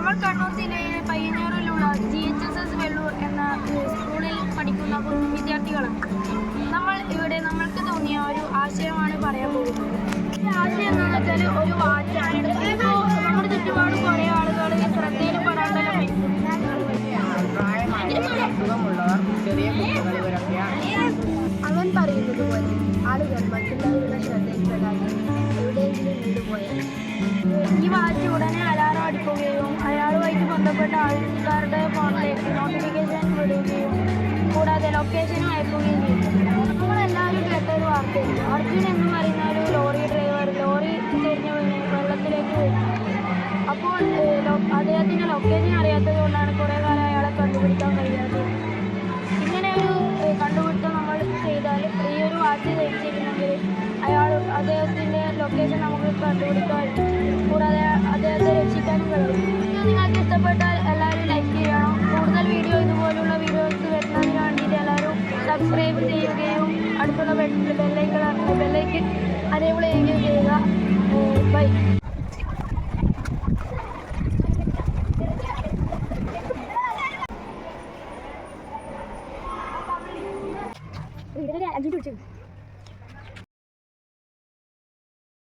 നമ്മൾ കണ്ണൂർ ജില്ലയിലെ പയ്യന്നൂരിലുള്ള GHSS വെള്ളൂർ എന്ന സ്കൂളിൽ പഠിക്കുന്ന വിദ്യാർത്ഥികളാണ്. നമ്മൾ ഇവിടെ നമ്മൾക്ക് തോന്നിയ ഒരു ആശയമാണ് പറയാൻ പോകുന്നത്. ഈ ആശയം എന്താണെന്ന് വെച്ചാൽ ഒരു വാച്ചാണ്. ഇപ്പോൾ നമ്മുടെ ചുറ്റുപാട് കുറേ ആളുകൾ ശ്രദ്ധയിൽപ്പെടാണ്ടല്ലോ. അവൻ പറയുന്നത് പോലെ ആളുകൾ മറ്റുള്ളവരുടെ ശ്രദ്ധയിൽപ്പെടാതെ എവിടെയെങ്കിലും വീടുപോയാൽ ഈ വാച്ച് ഉടനെ അലാറം അടിക്കുകയും അയാളുമായിട്ട് ബന്ധപ്പെട്ട ആൾക്കാരുടെ ഫോണിലേക്ക് നോട്ടിഫിക്കേഷൻ വിടുകയും കൂടാതെ ലൊക്കേഷനും അയക്കുകയും ചെയ്യും. നമ്മളെല്ലാവരും കേട്ടൊരു വാർത്തയുണ്ട്. അർജുൻ എന്ന് പറയുന്ന ഒരു ലോറി ഡ്രൈവർ ലോറി തിരിഞ്ഞു വെള്ളത്തിലേക്ക് വീണു. അപ്പോൾ അദ്ദേഹത്തിൻ്റെ ലൊക്കേഷൻ അറിയാത്തത് കൊണ്ടാണ് കുറേ കാലം അയാളെ കണ്ടുപിടിക്കാൻ കഴിയാത്തത്. ഇങ്ങനെ ഒരു കണ്ടുപിടുത്തം നമ്മൾ ചെയ്താൽ ഈ ഒരു വാച്ച് ധരിച്ചിരുന്നെങ്കിൽ അദ്ദേഹത്തിൻ്റെ ലൊക്കേഷൻ നമുക്ക് കണ്ടുപിടിക്കാൻ കൂടാതെ അദ്ദേഹത്തെ രക്ഷിക്കാനും കഴിയും. നിങ്ങൾക്ക് ഇഷ്ടപ്പെട്ടാൽ എല്ലാവരും ലൈക്ക് ചെയ്യണം. കൂടുതൽ ഇതുപോലുള്ള വീഡിയോസ് വരുന്നതിന് വേണ്ടിയിട്ട് എല്ലാവരും സബ്സ്ക്രൈബ് ചെയ്യുകയും അടുത്തുള്ള ബെല്ലൈക്കൺ അനേബിൾ ചെയ്യുകയും ചെയ്യുക. ബൈ. അഞ്ചു